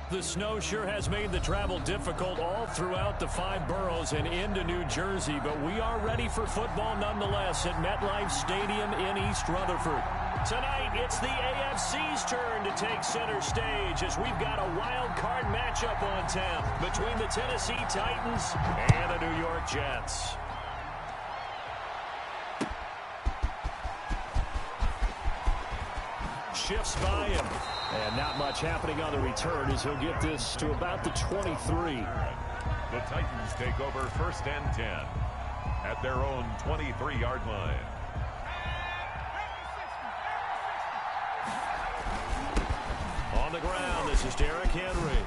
The snow sure has made the travel difficult all throughout the 5 boroughs and into New Jersey, but we are ready for football nonetheless at MetLife Stadium in East Rutherford. Tonight, it's the AFC's turn to take center stage as we've got a wild card matchup on tap between the Tennessee Titans and the New York Jets. Shifts by him. And not much happening on the return as he'll get this to about the 23. The Titans take over 1st and 10 at their own 23-yard line. On the ground, this is Derrick Henry.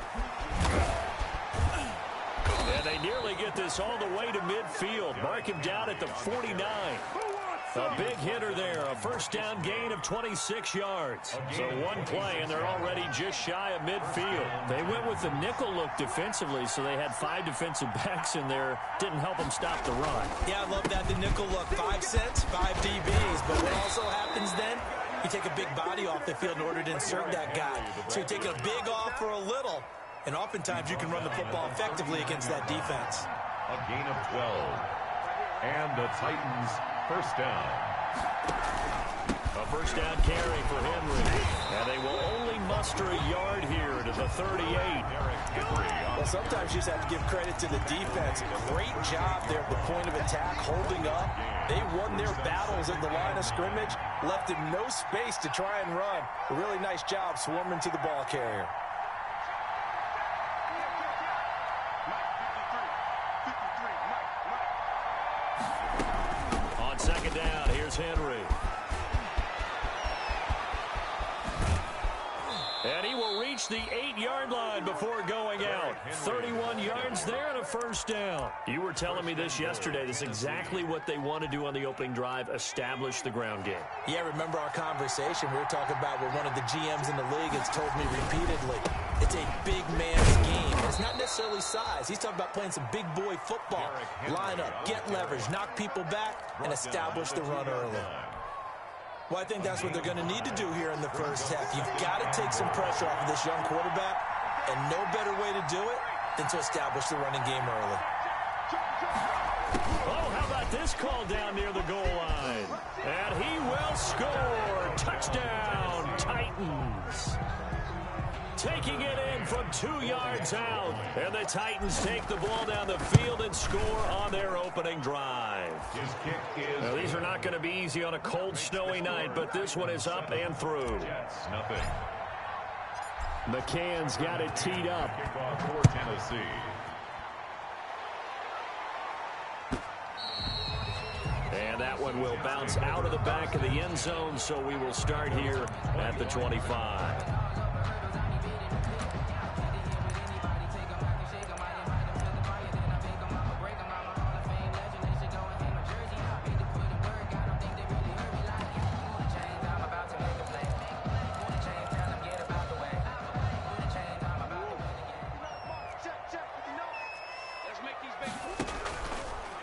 And they nearly get this all the way to midfield. Mark him down at the 49. A big hitter there, a first down gain of 26 yards. So one play, and they're already just shy of midfield. They went with the nickel look defensively, so they had 5 defensive backs in there. Didn't help them stop the run. Yeah, I love that, the nickel look. 5 cents, 5 DBs. But what also happens then, you take a big body off the field in order to insert that guy. So you take a big off for a little, and oftentimes you can run the football effectively against that defense. A gain of 12. And the Titans first down. A first down carry for Henry. And they will only muster a yard here to the 38. Well, sometimes you just have to give credit to the defense. Great job there at the point of attack, holding up. They won their battles at the line of scrimmage, left him no space to try and run. A really nice job swarming to the ball carrier. Second down, here's Henry. And he will reach the 8-yard line before going out. 31 yards there and a first down. You were telling me this yesterday. This is exactly what they want to do on the opening drive, establish the ground game. Yeah, remember our conversation? We were talking about what one of the GMs in the league has told me repeatedly. It's a big man's game. It's not necessarily size. He's talking about playing some big boy football. Line up, get leverage, knock people back, and establish the run early. Well, I think that's what they're going to need to do here in the first half. You've got to take some pressure off of this young quarterback, and no better way to do it than to establish the running game early. Oh, how about this call down near the goal line? And he will score. Touchdown, Titans. Taking it in from 2 yards out. And the Titans take the ball down the field and score on their opening drive. Now, these are not going to be easy on a cold, snowy night, but this one is up and through. McCann's got it teed up. Kickoff for Tennessee. And that one will bounce out of the back of the end zone, so we will start here at the 25.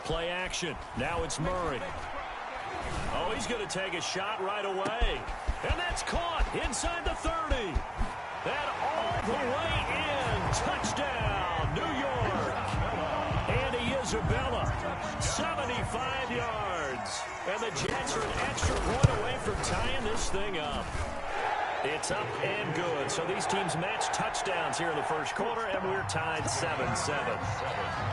Play action. Now it's Murray. Oh, he's going to take a shot right away. And that's caught inside the 30. And all the way in. Touchdown, New York. Andy Isabella, 75 yards. And the Jets are an extra point away from tying this thing up. It's up and good. So these teams match touchdowns here in the first quarter, and we're tied 7-7.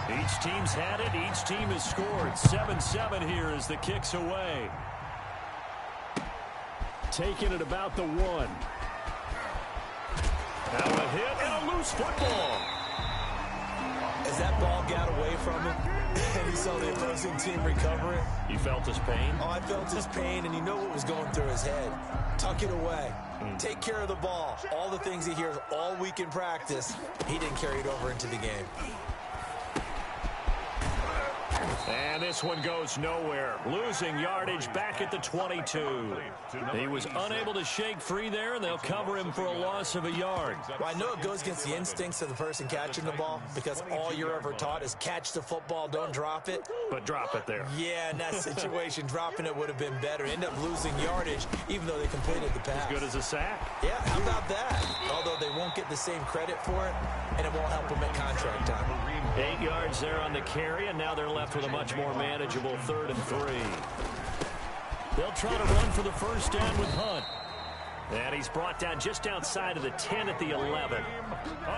Each team's had it. Each team has scored. 7-7 here as the kick's away. Taking it about the 1. Now a hit and a loose football. As that ball got away from him, and he saw the opposing team recover it. You felt his pain? Oh, I felt his pain, and you know what was going through his head. Tuck it away. Take care of the ball. All the things he hears all week in practice, he didn't carry it over into the game. And this one goes nowhere. Losing yardage back at the 22. He was unable to shake free there, and they'll cover him for a loss of a yard. Well, I know it goes against the instincts of the person catching the ball because all you're ever taught is catch the football, don't drop it. But drop it there. Yeah, in that situation, dropping it would have been better. End up losing yardage, even though they completed the pass. As good as a sack. Yeah, how about that? Although they won't get the same credit for it, and it won't help them at contract time. 8 yards there on the carry, and now they're left with a much more manageable 3rd and 3. They'll try to run for the first down with Hunt. And he's brought down just outside of the 10 at the 11.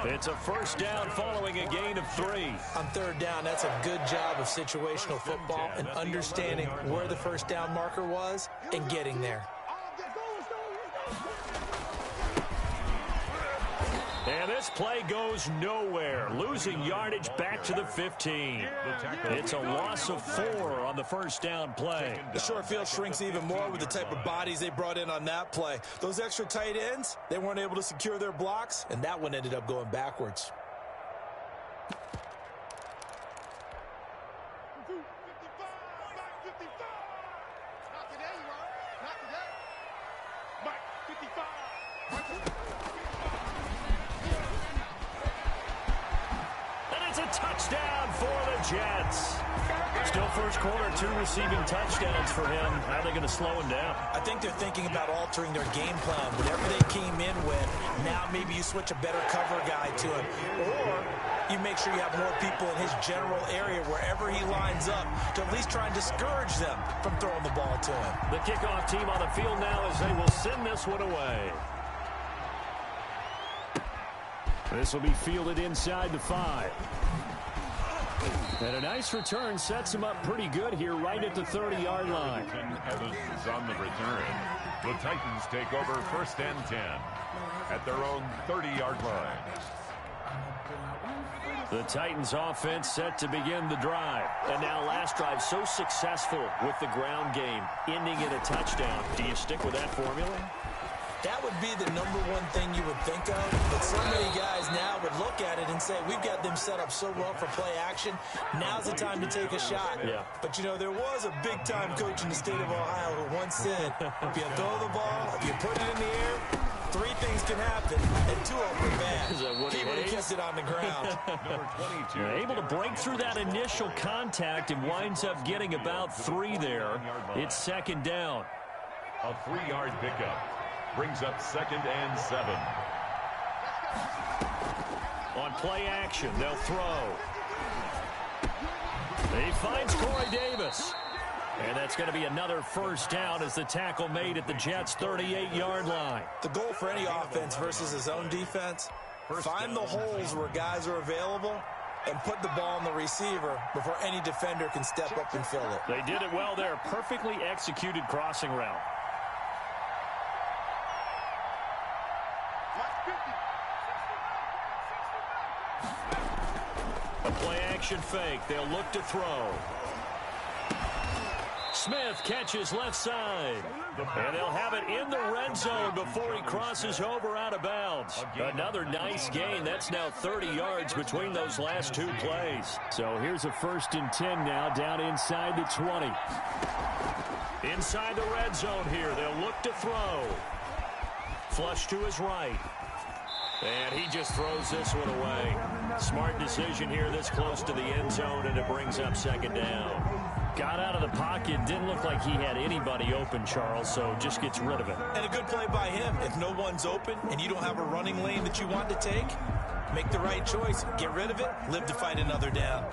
It's a first down following a gain of 3. On 3rd down, that's a good job of situational football and understanding where the first down marker was and getting there. And this play goes nowhere. Losing yardage back to the 15. It's a loss of 4 on the first down play. The short field shrinks even more with the type of bodies they brought in on that play. Those extra tight ends, they weren't able to secure their blocks, and that one ended up going backwards. Touchdown for the Jets. Still first quarter, 2 receiving touchdowns for him. How are they going to slow him down? I think they're thinking about altering their game plan. Whatever they came in with, now maybe you switch a better cover guy to him. Or you make sure you have more people in his general area wherever he lines up to at least try and discourage them from throwing the ball to him. The kickoff team on the field now as they will send this one away. This will be fielded inside the 5. And a nice return sets him up pretty good here right at the 30-yard line. Evans is on the return. The Titans take over 1st and 10 at their own 30-yard line. The Titans offense set to begin the drive. And now last drive so successful with the ground game, ending in a touchdown. Do you stick with that formula? That would be the number one thing you would think of, but so many guys now would look at it and say, we've got them set up so well for play action, now's the time to take a shot. Yeah. But, you know, there was a big-time coach in the state of Ohio who once said, if you throw the ball, if you put it in the air, 3 things can happen, and 2 of them are bad. He would have kept it on the ground. Number 22. Able to break through that initial contact and winds up getting about 3 there. It's 2nd down. A 3-yard pickup. Brings up 2nd and 7. On play action, they'll throw. He finds Corey Davis. And that's going to be another first down as the tackle made at the Jets' 38-yard line. The goal for any offense versus his own defense, find the holes where guys are available and put the ball on the receiver before any defender can step up and fill it. They did it well there. Perfectly executed crossing route. A play-action fake. They'll look to throw. Smith catches left side. And they'll have it in the red zone before he crosses over out of bounds. Another nice gain. That's now 30 yards between those last 2 plays. So here's a 1st and 10 now down inside the 20. Inside the red zone here. They'll look to throw. Flush to his right. And he just throws this one away. Smart decision here this close to the end zone, and it brings up 2nd down. Got out of the pocket. Didn't look like he had anybody open, Charles, so just gets rid of it. And a good play by him. If no one's open and you don't have a running lane that you want to take, make the right choice. Get rid of it. Live to fight another down.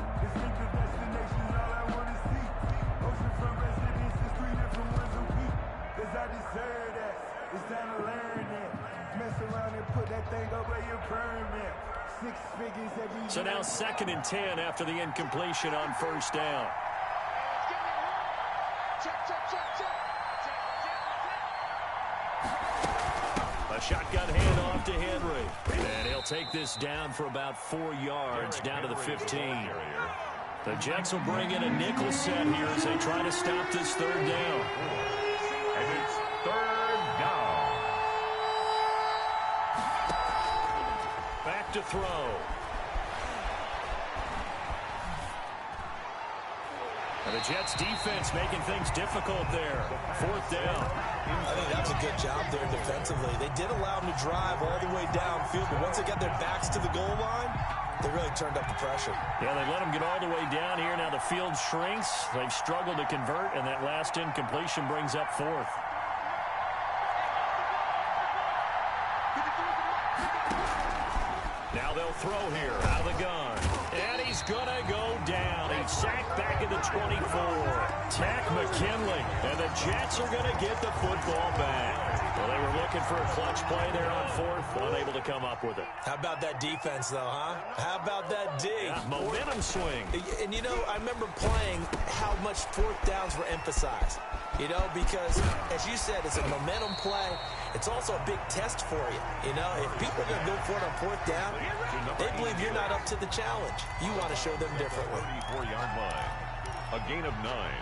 So now 2nd and 10 after the incompletion on first down. A shotgun handoff to Henry. And he'll take this down for about 4 yards down to the 15. The Jets will bring in a nickel set here as they try to stop this 3rd down. And it's 3rd down. Back to throw. And the Jets defense making things difficult there. 4th down. I think that's a good job there defensively. They did allow them to drive all the way downfield, but once they got their backs to the goal line, they really turned up the pressure. Yeah, they let them get all the way down here. Now the field shrinks. They've struggled to convert, and that last incompletion brings up 4th. Now they'll throw here out of the gun. And he's going to go down. He's sacked back at the 24. Tack McKinley. And the Jets are going to get the football back. Well, they were looking for a clutch play there on 4th. Unable to come up with it. How about that defense, though, huh? How about that D? Yeah, momentum swing. And, you know, I remember playing how much 4th downs were emphasized. You know, because, as you said, it's a momentum play. It's also a big test for you. You know, if people are going to go for it on 4th down, they believe you're not up to the challenge. You want to show them differently. 34-yard line. A gain of 9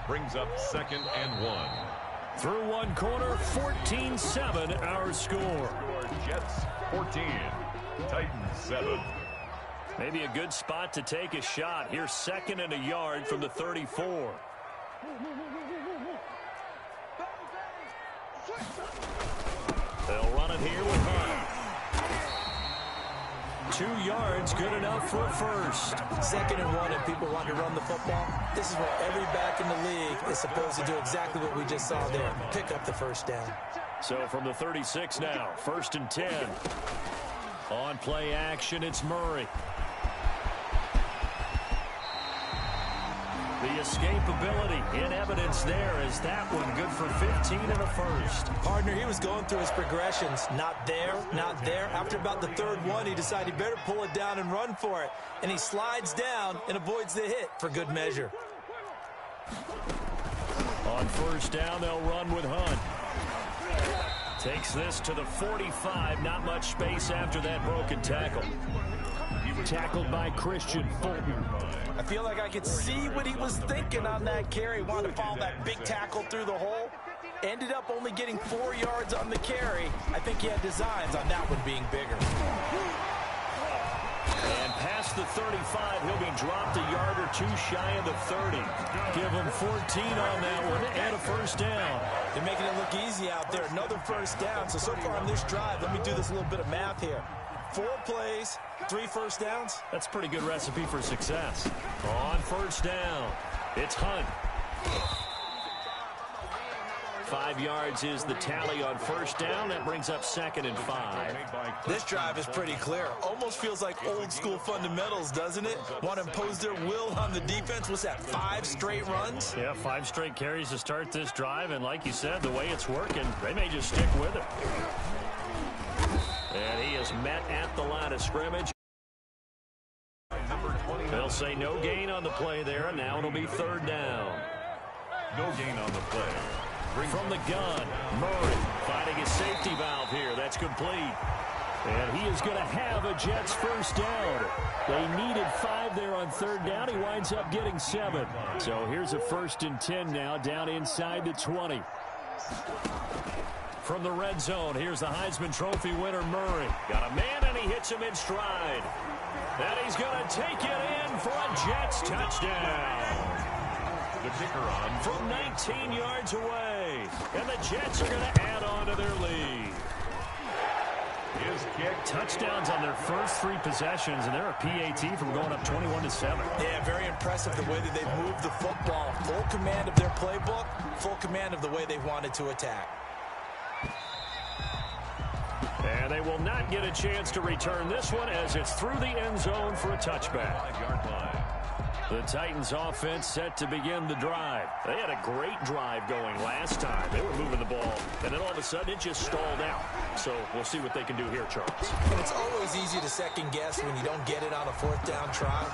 brings up 2nd and 1. Through one quarter, 14-7 our score. Jets 14, Titans 7. Maybe a good spot to take a shot. Here's 2nd and a yard from the 34. They'll run it here with Hunt. 2 yards, good enough for a first. 2nd and 1, and people want to run the football. This is where every back in the league is supposed to do exactly what we just saw there. Pick up the first down. So from the 36 now, 1st and 10. On play action, it's Murray. The escapability in evidence there is that one good for 15 and a first. Partner, he was going through his progressions. Not there, not there. After about the 3rd one, he decided he better pull it down and run for it. And he slides down and avoids the hit for good measure. On 1st down, they'll run with Hunt. Takes this to the 45. Not much space after that broken tackle. Tackled by Christian Fulton. I feel like I could see what he was thinking on that carry. Wanted to follow that big tackle through the hole. Ended up only getting 4 yards on the carry. I think he had designs on that one being bigger. And past the 35, he'll be dropped a yard or 2 shy of the 30. Give him 14 on that one and a first down. They're making it look easy out there. Another first down. So far on this drive, let me do this little bit of math here. 4 plays, 3 first downs. That's a pretty good recipe for success. On 1st down, it's Hunt. 5 yards is the tally on 1st down. That brings up 2nd and 5. This drive is pretty clear. Almost feels like old school fundamentals, doesn't it? Want to impose their will on the defense. What's that, 5 straight runs? Yeah, 5 straight carries to start this drive. And like you said, the way it's working, they may just stick with it. And he is met at the line of scrimmage. They'll say no gain on the play there, and now it'll be 3rd down. No gain on the play. From the gun, Murray finding his safety valve here. That's complete. And he is going to have a Jets first down. They needed 5 there on 3rd down. He winds up getting 7. So here's a 1st and 10 now down inside the 20. From the red zone, here's the Heisman Trophy winner, Murray. Got a man, and he hits him in stride. And he's going to take it in for a Jets touchdown. The kicker on from 19 yards away. And the Jets are going to add on to their lead. His kick. Touchdowns on their first 3 possessions, and they're a PAT from going up 21-7. Yeah, very impressive the way that they've moved the football. Full command of their playbook, full command of the way they wanted to attack. And they will not get a chance to return this one as it's through the end zone for a touchback. 5-yard line. The Titans offense set to begin the drive. They had a great drive going last time. They were moving the ball, and then all of a sudden it just stalled out. So we'll see what they can do here, Charles. And it's always easy to second guess when you don't get it on a 4th down try.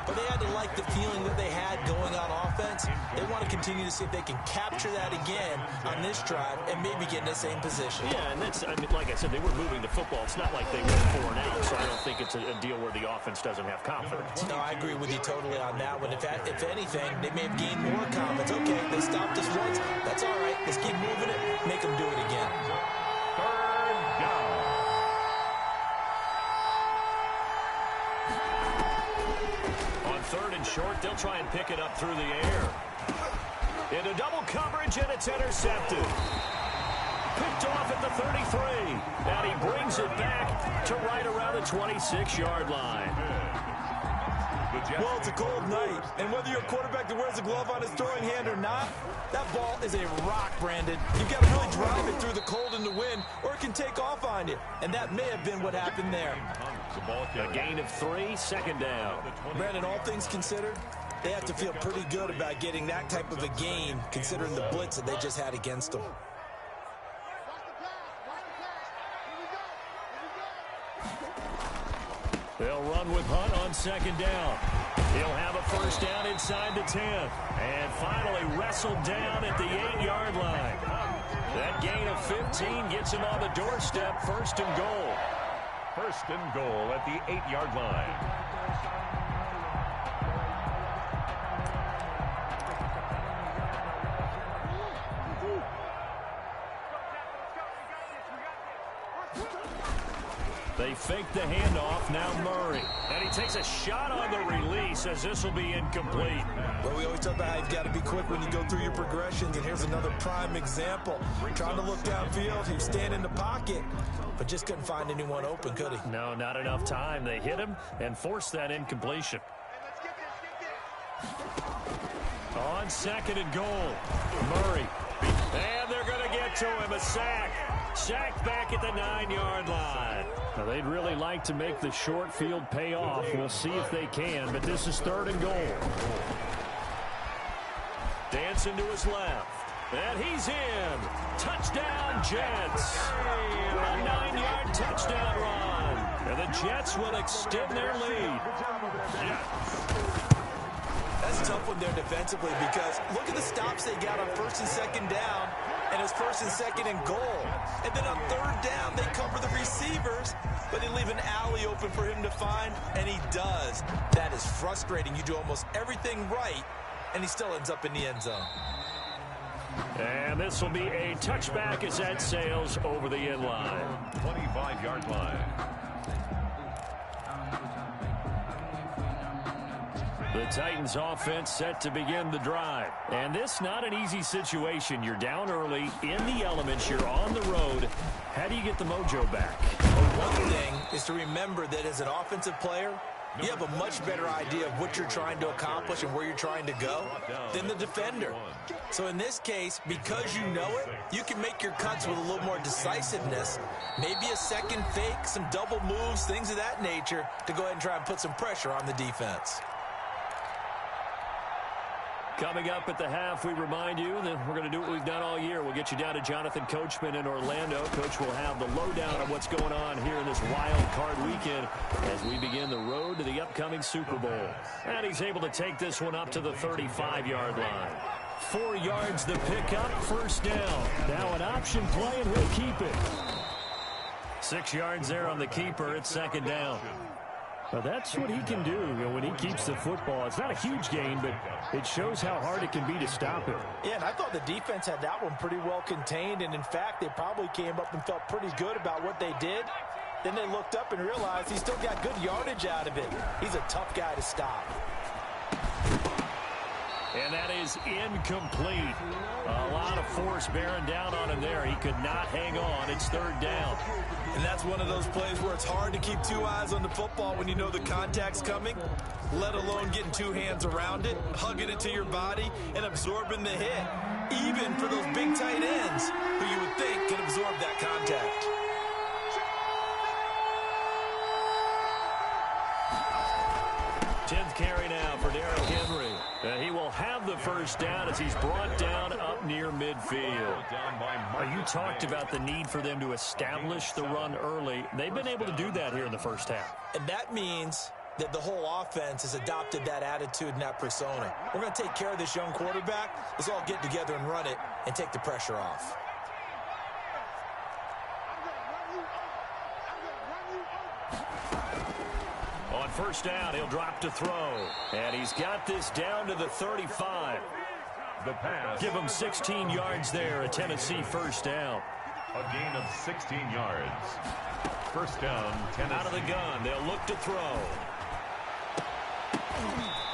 But they had to like the feeling that they had going on offense. They want to continue to see if they can capture that again on this drive and maybe get in the same position. Yeah, and that's, I mean, like I said, they were moving the football. It's not like they went 4 and out, so I don't think it's a deal where the offense doesn't have confidence. No, I agree with you totally on that one. If anything, they may have gained more confidence. Okay, they stopped us once. That's all right. Let's keep moving it. Make them do it again. 3rd down. On 3rd and short. They'll try and pick it up through the air. Into double coverage, and it's intercepted. Picked off at the 33. And he brings it back to right around the 26-yard line. Well, it's a cold night, and whether you're a quarterback that wears a glove on his throwing hand or not, that ball is a rock, Brandon. You've got to really drive it through the cold and the wind, or it can take off on you, and that may have been what happened there. A gain of 3, second down. Brandon, all things considered, they have to feel pretty good about getting that type of a gain, considering the blitz that they just had against them. They'll run with Hunt on second down. He'll have a first down inside the 10. And finally wrestled down at the 8-yard line. That gain of 15 gets him on the doorstep, first and goal. First and goal at the 8-yard line. They fake the handoff, now Murray. And he takes a shot on the release as this will be incomplete. Well, we always talk about how you've got to be quick when you go through your progressions, and here's another prime example. Trying to look downfield, he was standing in the pocket, but just couldn't find anyone open, could he? No, not enough time. They hit him and forced that incompletion. On second and goal, Murray. And they're going to get to him, a sack. Sacked back at the 9-yard line. Now, they'd really like to make the short field pay off. We'll see if they can, but this is third and goal. Dancing to his left. And he's in. Touchdown, Jets. A 9-yard touchdown run. And the Jets will extend their lead. That's a tough one there defensively because look at the stops they got on first and second down, and it's first and second and goal. And then on third down, they cover the receivers, but they leave an alley open for him to find, and he does. That is frustrating. You do almost everything right, and he still ends up in the end zone. And this will be a touchback as that sails over the end line. 25-yard line. The Titans offense set to begin the drive. And this not an easy situation. You're down early, in the elements, you're on the road. How do you get the mojo back? Well, one thing is to remember that as an offensive player, you have a much better idea of what you're trying to accomplish and where you're trying to go than the defender. So in this case, because you know it, you can make your cuts with a little more decisiveness, maybe a second fake, some double moves, things of that nature, to go ahead and try and put some pressure on the defense. Coming up at the half, we remind you that we're going to do what we've done all year. We'll get you down to Jonathan Coachman in Orlando. Coach will have the lowdown on what's going on here in this wild card weekend as we begin the road to the upcoming Super Bowl. And he's able to take this one up to the 35-yard line. 4 yards the pickup, first down. Now an option play, and he'll keep it. 6 yards there on the keeper. It's second down. Well, that's what he can do, when he keeps the football. It's not a huge gain, but it shows how hard it can be to stop it. Yeah, and I thought the defense had that one pretty well contained, and in fact, they probably came up and felt pretty good about what they did. Then they looked up and realized he still got good yardage out of it. He's a tough guy to stop. And that is incomplete. A lot of force bearing down on him there. He could not hang on. It's third down. And that's one of those plays where it's hard to keep 2 eyes on the football when you know the contact's coming, let alone getting 2 hands around it, hugging it to your body, and absorbing the hit, even for those big tight ends who you would think can absorb that contact. Tenth carry now for Derrick Henry. He will have the first down as he's brought down up near midfield. You talked about the need for them to establish the run early. They've been able to do that here in the first half. And that means that the whole offense has adopted that attitude and that persona. We're going to take care of this young quarterback. Let's all get together and run it and take the pressure off. On first down, he'll drop to throw. And he's got this down to the 35. The pass. Give him 16 yards there, a Tennessee first down. A gain of 16 yards. First down, Tennessee. Out of the gun, they'll look to throw.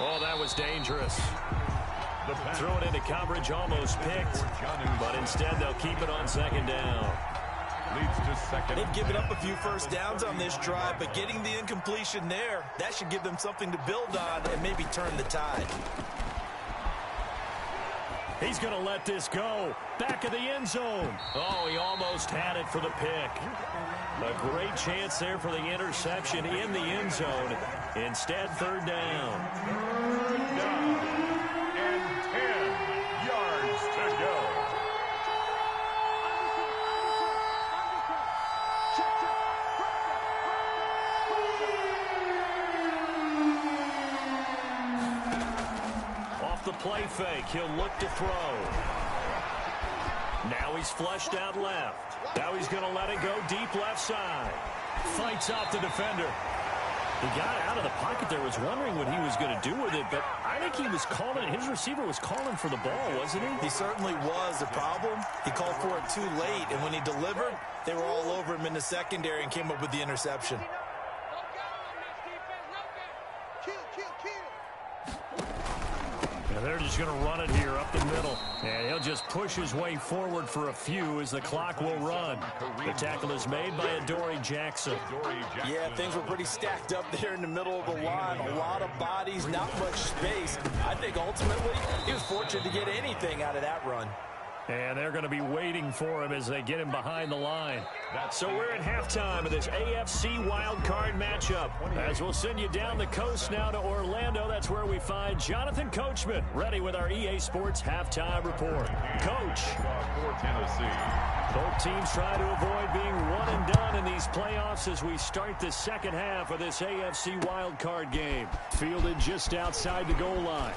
Oh, that was dangerous. Threw it into coverage, almost picked, but instead they'll keep it on second down. Leads to second. They've given up a few first downs on this drive, but getting the incompletion there, that should give them something to build on and maybe turn the tide. He's going to let this go. Back of the end zone. Oh, he almost had it for the pick. A great chance there for the interception in the end zone. Instead, third down. Third down and 10 yards to go. Off the play fake, he'll look to throw. Now he's flushed out left. Now he's going to let it go deep left side. Fights off the defender. He got out of the pocket there, was wondering what he was going to do with it, but I think he was calling, his receiver was calling for the ball, wasn't he? He certainly was. The problem, he called for it too late, and when he delivered, they were all over him in the secondary and came up with the interception. And they're just going to run it here up the middle. And he'll just push his way forward for a few as the clock will run. The tackle is made by Adoree Jackson. Yeah, things were pretty stacked up there in the middle of the line. A lot of bodies, not much space. I think ultimately he was fortunate to get anything out of that run. And they're going to be waiting for him as they get him behind the line. So we're at halftime of this AFC Wildcard matchup. As we'll send you down the coast now to Orlando, that's where we find Jonathan Coachman, ready with our EA Sports Halftime Report. Coach. For Tennessee. Both teams try to avoid being one and done in these playoffs as we start the second half of this AFC Wildcard game. Fielded just outside the goal line.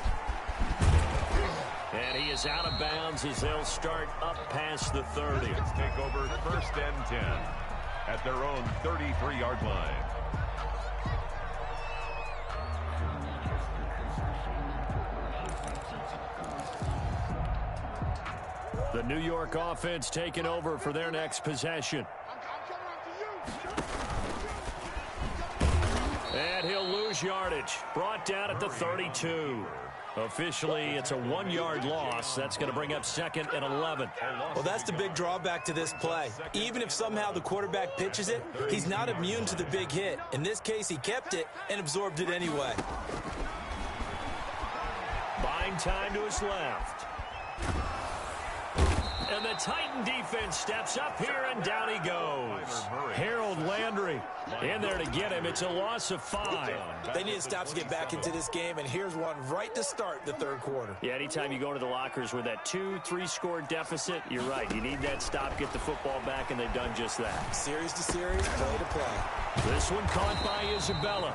And he is out of bounds as they'll start up past the 30. Let's take over first and 10 at their own 33-yard line. The New York offense taking over for their next possession. And he'll lose yardage. Brought down at the 32. Officially, it's a 1-yard loss. That's going to bring up second and 11. Well, that's the big drawback to this play. Even if somehow the quarterback pitches it, he's not immune to the big hit. In this case, he kept it and absorbed it anyway. Buying time to his left. And the Titan defense steps up here, and down he goes. Harold Landry in there to get him. It's a loss of 5. They need to stop to get back into this game, and here's one right to start the third quarter. Yeah, anytime you go to the lockers with that 2-3 score deficit, you're right. You need that stop, get the football back, and they've done just that. Series to series, play to play. This one caught by Isabella.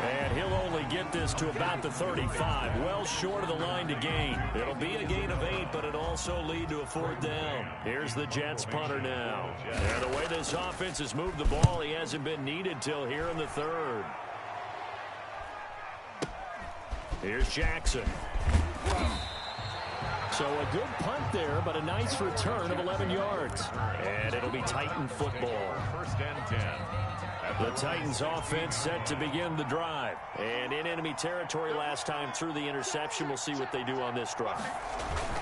And he'll only get this to about the 35, well short of the line to gain. It'll be a gain of 8, but it'll also lead to a 4th down. Here's the Jets punter now. And the way this offense has moved the ball, he hasn't been needed till here in the 3rd. Here's Jackson. So a good punt there, but a nice return of 11 yards. And it'll be Titan football. First and 10. The Titans offense set to begin the drive. And in enemy territory last time through the interception. We'll see what they do on this drive.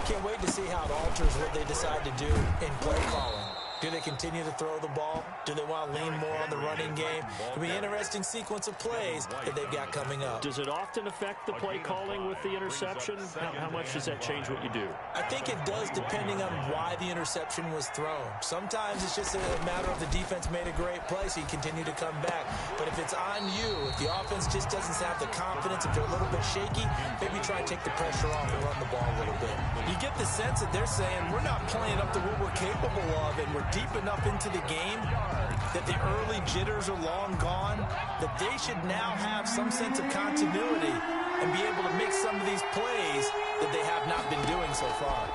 Can't wait to see how it alters what they decide to do in play calling. Do they continue to throw the ball? Do they want to lean more on the running game? It'll be an interesting sequence of plays that they've got coming up. Does it often affect the play calling with the interception? How much does that change what you do? I think it does depending on why the interception was thrown. Sometimes it's just a matter of the defense made a great play, so you continue to come back. But if it's on you, if the offense just doesn't have the confidence, if they're a little bit shaky, maybe try and take the pressure off and run the ball a little bit. You get the sense that they're saying, we're not playing up to what we're capable of, and we're deep enough into the game that the early jitters are long gone, that they should now have some sense of continuity and be able to make some of these plays that they have not been doing so far.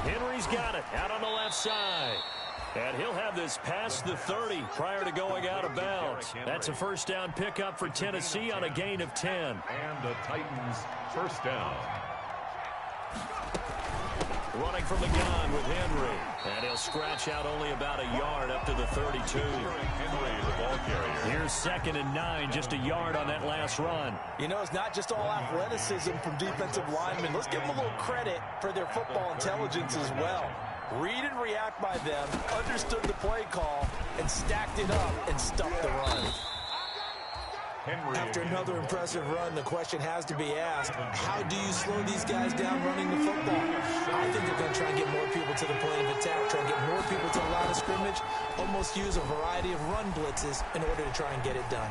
Henry's got it out on the left side. And he'll have this past the 30 prior to going out of bounds. That's a first down pickup for Tennessee on a gain of 10. And the Titans first down. Running from the gun with Henry. And he'll They'll scratch out only about a yard up to the 32. Henry, the ball carrier. Here's 2nd and 9, just a yard on that last run. You know, it's not just all athleticism from defensive linemen. Let's give them a little credit for their football intelligence as well. Read and react by them, understood the play call, and stacked it up and stuffed the run. Henry After another impressive run, the question has to be asked, how do you slow these guys down running the football? I think they're going to try and get more people to the point of attack, try and get more people to the line of scrimmage, almost use a variety of run blitzes in order to try and get it done.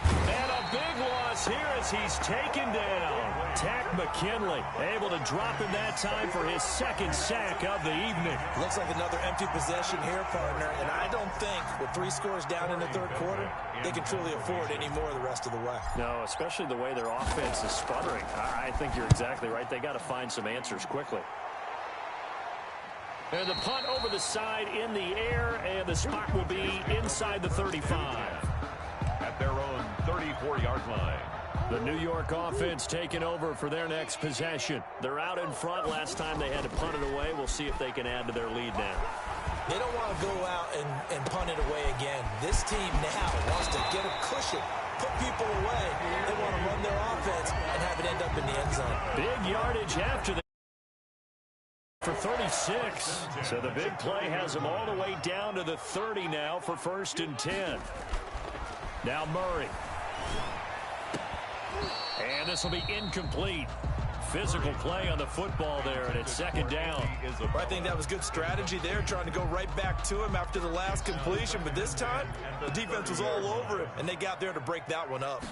And a big loss here as he's taken down. Tack McKinley able to drop him that time for his 2nd sack of the evening. Looks like another empty possession here, partner, and I don't think with 3 scores down in the 3rd quarter, they can truly afford any more the rest of the way. No, especially the way their offense is sputtering. I think you're exactly right. They got to find some answers quickly. And the punt over the side in the air, and the spot will be inside the 35. At their own 34-yard line. The New York offense taking over for their next possession. They're out in front. Last time they had to punt it away. We'll see if they can add to their lead now. They don't want to go out and punt it away again. This team now wants to get a cushion, put people away. They want to run their offense and have it end up in the end zone. Big yardage after the for 36. So the big play has them all the way down to the 30 now for 1st and 10. Now Murray. And this will be incomplete. Physical play on the football there, and it's 2nd down. I think that was good strategy there, trying to go right back to him after the last completion. But this time, the defense was all over him, and they got there to break that one up.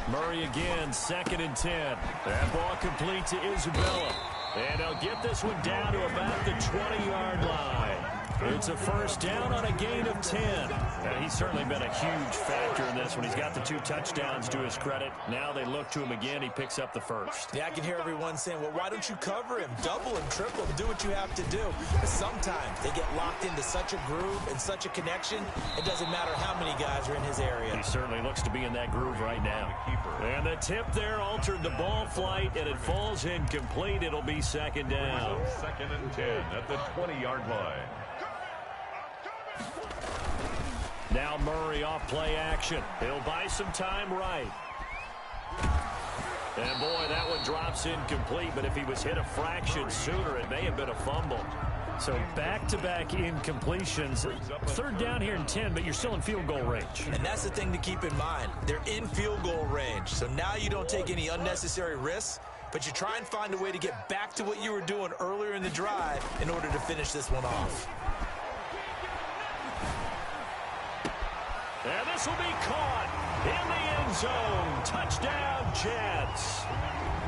Murray again, 2nd and 10. That ball complete to Isabella. And they'll get this one down to about the 20-yard line. It's a 1st down on a gain of 10. And he's certainly been a huge factor in this one. He's got the 2 touchdowns to his credit. Now they look to him again. He picks up the 1st. Yeah, I can hear everyone saying, well, why don't you cover him? Double him, triple him, do what you have to do. But sometimes they get locked into such a groove and such a connection, it doesn't matter how many guys are in his area. He certainly looks to be in that groove right now. And the tip there altered the ball flight, and it falls incomplete. It'll be 2nd down. 2nd and 10 at the 20-yard line. Now Murray off play action. He'll buy some time right. And boy, that one drops incomplete, but if he was hit a fraction sooner, it may have been a fumble. So back-to-back incompletions. 3rd down here and 10, but you're still in field goal range. And that's the thing to keep in mind. They're in field goal range. So now you don't take any unnecessary risks, but you try and find a way to get back to what you were doing earlier in the drive in order to finish this one off. And this will be caught in the end zone. Touchdown, Jets.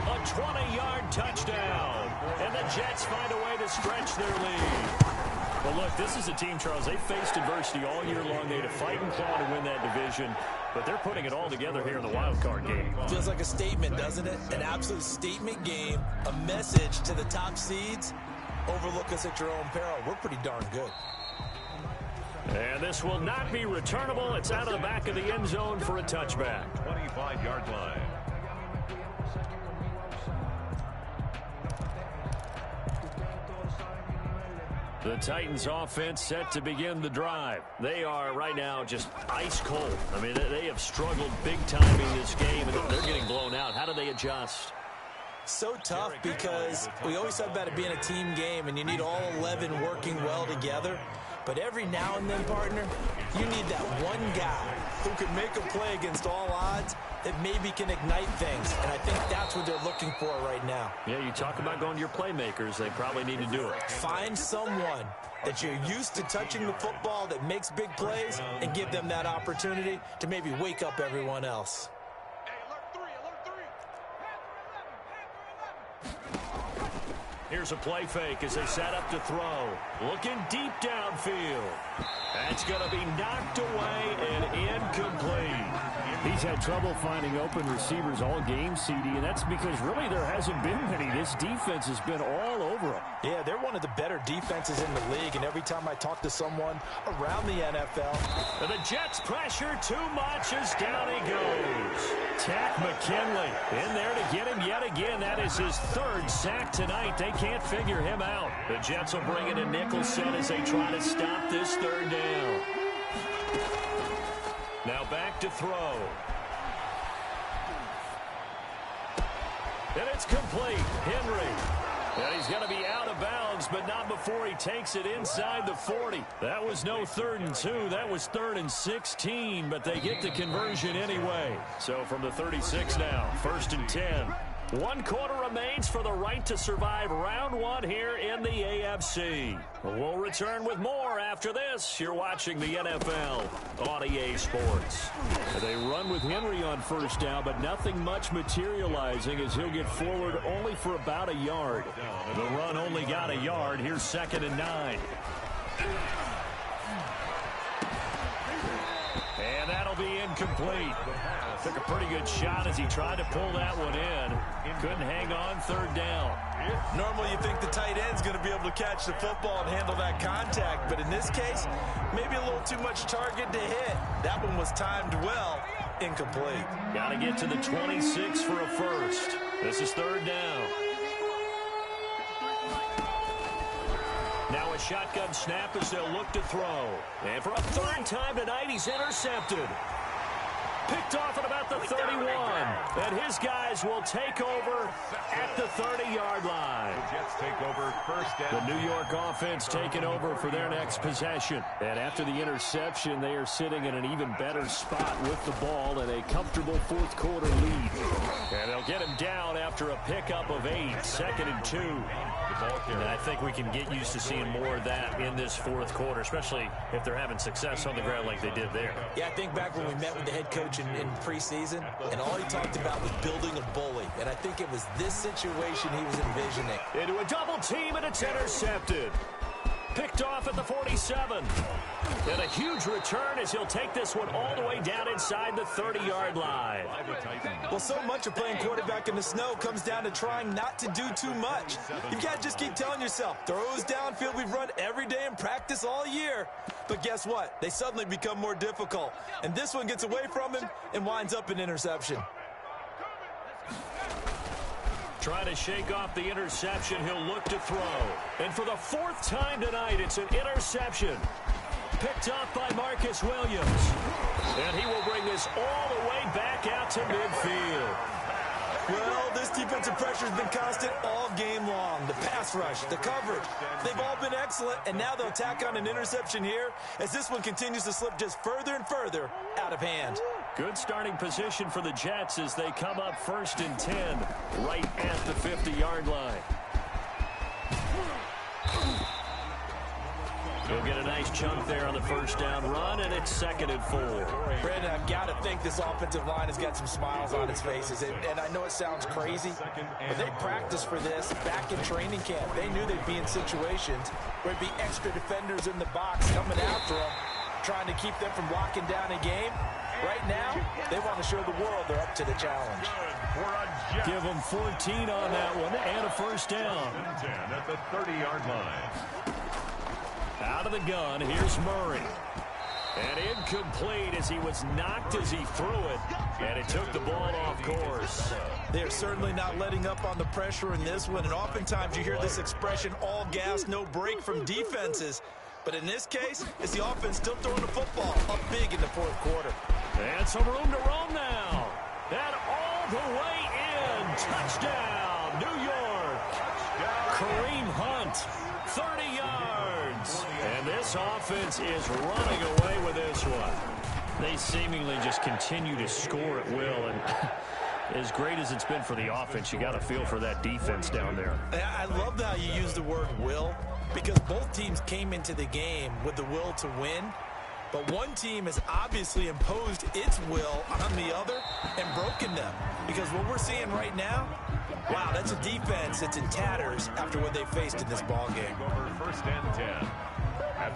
A 20-yard touchdown. And the Jets find a way to stretch their lead. Well, look, this is a team, Charles. They faced adversity all year long. They had to fight and claw to win that division. But they're putting it all together here in the wild card game. Feels like a statement, doesn't it? An absolute statement game. A message to the top seeds. Overlook us at your own peril. We're pretty darn good. And this will not be returnable. It's out of the back of the end zone for a touchback. 25-yard line. The Titans offense set to begin the drive. They are right now just ice cold. I mean, they have struggled big time in this game, and they're getting blown out. How do they adjust? So tough because we always talk about it being a team game, and you need all 11 working well together. But every now and then, partner, you need that one guy who can make a play against all odds that maybe can ignite things. And I think that's what they're looking for right now. Yeah, you talk about going to your playmakers. They probably need to do it. Find someone that you're used to touching the football that makes big plays and give them that opportunity to maybe wake up everyone else. Here's a play fake as they set up to throw. Looking deep downfield. That's going to be knocked away and incomplete. He's had trouble finding open receivers all game, CD, and that's because really there hasn't been many. This defense has been all over him. Yeah, they're one one of the better defenses in the league, and every time I talk to someone around the NFL. And the Jets pressure too much as down he goes. Tack McKinley in there to get him yet again. That is his third sack tonight. They can't figure him out. The Jets will bring in a nickel set as they try to stop this third down. Now back to throw. And it's complete. Henry. And he's going to be out of bounds, but not before he takes it inside the 40. That was no 3rd and 2. That was 3rd and 16, but they get the conversion anyway. So from the 36 now, 1st and 10. 1 quarter remains for the right to survive round 1 here in the AFC. We'll return with more after this. You're watching the NFL on EA Sports. They run with Henry on 1st down, but nothing much materializing as he'll get forward only for about a yard. The run only got a yard. Here's 2nd and 9. And that'll be incomplete. Took a pretty good shot as he tried to pull that one in. Couldn't hang on 3rd down. Normally you think the tight end's going to be able to catch the football and handle that contact, but in this case, maybe a little too much target to hit. That one was timed well. Incomplete. Got to get to the 26 for a first. This is 3rd down. Now a shotgun snap as they'll look to throw. And for a 3rd time tonight, he's intercepted. Picked off at about the 31. And his guys will take over at the 30-yard line. The Jets take over 1st down. The New York offense taking over for their next possession. And after the interception, they are sitting in an even better spot with the ball and a comfortable 4th quarter lead. And they'll get him down after a pickup of 8. 2nd and 2. And I think we can get used to seeing more of that in this 4th quarter, especially if they're having success on the ground like they did there. Yeah, I think back when we met with the head coach in preseason, and all he talked about was building a bully. And I think it was this situation he was envisioning. Into a double team, and it's intercepted. Picked off at the 47. And a huge return as he'll take this one all the way down inside the 30-yard line. Well, so much of playing quarterback in the snow comes down to trying not to do too much. You've got to just keep telling yourself, throws downfield we've run every day in practice all year. But guess what? They suddenly become more difficult. And this one gets away from him and winds up an interception. Trying to shake off the interception, he'll look to throw. And for the 4th time tonight, it's an interception. Picked off by Marcus Williams. And he will bring this all the way back out to midfield. Well, this defensive pressure has been constant all game long. The pass rush, the coverage, they've all been excellent, and now they'll tack on an interception here as this one continues to slip just further and further out of hand. Good starting position for the Jets as they come up 1st and 10 right at the 50-yard line. He'll get a nice chunk there on the 1st down run, and it's 2nd and 4. Brandon, I've got to think this offensive line has got some smiles on its faces. And I know it sounds crazy, but they practiced for this back in training camp. They knew they'd be in situations where there'd be extra defenders in the box coming after them, trying to keep them from locking down a game. Right now, they want to show the world they're up to the challenge. Give them 14 on that one and a 1st down. 10 at the 30-yard line. Out of the gun, here's Murray. And incomplete as he was knocked as he threw it. And it took the ball off course. They're certainly not letting up on the pressure in this one. And oftentimes you hear this expression, all gas, no break from defenses. But in this case, it's the offense still throwing the football up big in the 4th quarter. And some room to roam now. And all the way in. Touchdown, New York. Kareem Hunt, 30 yards. And this offense is running away with this one. They seemingly just continue to score at will. And as great as it's been for the offense, you got to feel for that defense down there. I love how you use the word will, because both teams came into the game with the will to win. But one team has obviously imposed its will on the other and broken them. Because what we're seeing right now, Wow, that's a defense that's in tatters after what they faced in this ball game. Over first and 10.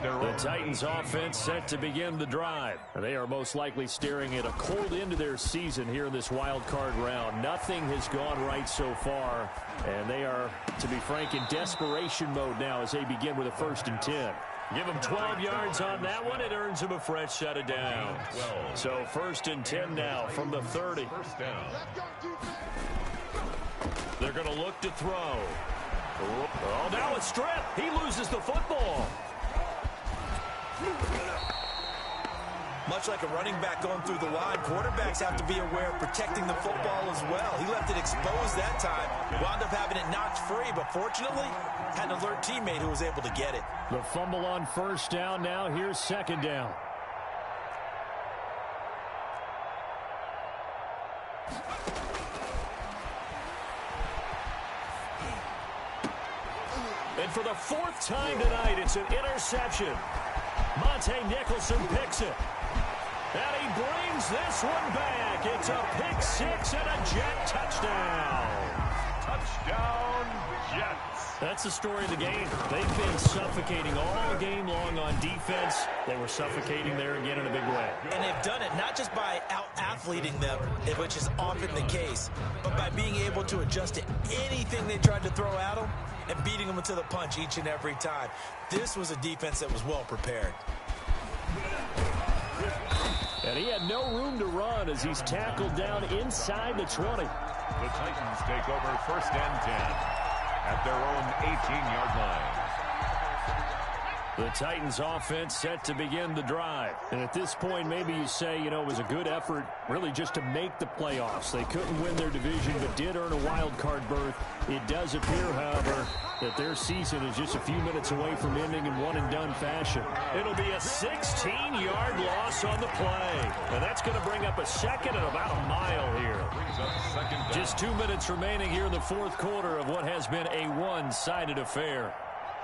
The Titans offense set to begin the drive. They are most likely staring at a cold end to their season here in this wild card round. Nothing has gone right so far, and they are, to be frank, in desperation mode now as they begin with a 1st and 10. Give them 12 yards on that one. It earns them a fresh set of downs. So 1st and 10 now from the 30. First down. They're going to look to throw. Oh, now a strip. He loses the football. Much like a running back going through the line, quarterbacks have to be aware of protecting the football as well. He left it exposed that time, wound up having it knocked free, but fortunately, had an alert teammate who was able to get it. The fumble on 1st down. Now here's 2nd down. And for the 4th time tonight, it's an interception. Monte Nicholson picks it. And he brings this one back. It's a pick 6 and a Jet touchdown. Touchdown, Jets. That's the story of the game. They've been suffocating all game long on defense. They were suffocating there again in a big way. And they've done it not just by out-athleting them, which is often the case, but by being able to adjust to anything they tried to throw at them and beating them to the punch each and every time. This was a defense that was well prepared. And he had no room to run as he's tackled down inside the 20. The Titans take over 1st and 10 at their own 18-yard line. The Titans offense set to begin the drive. And at this point, maybe you say, you know, it was a good effort really just to make the playoffs. They couldn't win their division but did earn a wild card berth. It does appear, however, that their season is just a few minutes away from ending in one-and-done fashion. It'll be a 16-yard loss on the play. And that's going to bring up a 2nd and about a mile here. Just 2 minutes remaining here in the 4th quarter of what has been a one-sided affair.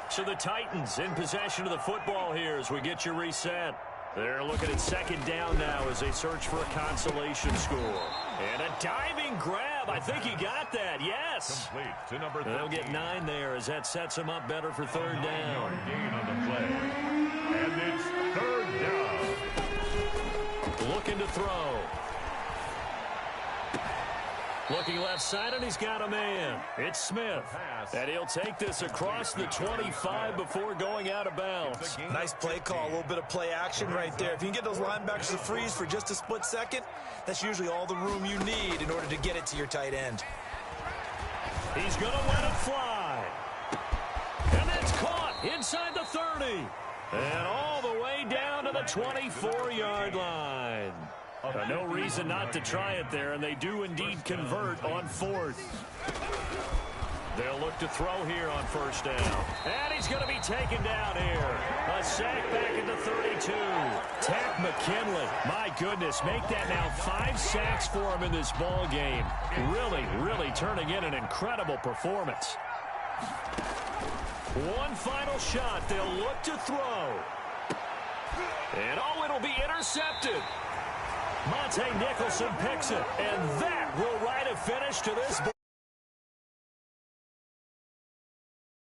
So the Titans in possession of the football here as we get you reset. They're looking at 2nd down now as they search for a consolation score. And a diving grab. I think he got that. Yes. Complete to number 13. They'll get 9 there as that sets him up better for 3rd down. Gain on the play. And it's 3rd down. Looking to throw. Looking left side, and he's got a man. It's Smith. And he'll take this across the 25 before going out of bounds. Nice play call, a little bit of play action right there. If you can get those linebackers to freeze for just a split second, that's usually all the room you need in order to get it to your tight end. He's going to let it fly. And that's caught inside the 30. And all the way down to the 24-yard line. No reason not to try it there, and they do indeed convert on 4th. They'll look to throw here on 1st down. And he's going to be taken down here. A sack back at the 32. Tack McKinley. My goodness, make that now 5 sacks for him in this ball game. Really turning in an incredible performance. One final shot. They'll look to throw. And it'll be intercepted. Monte Nicholson picks it, and that will write a finish to this.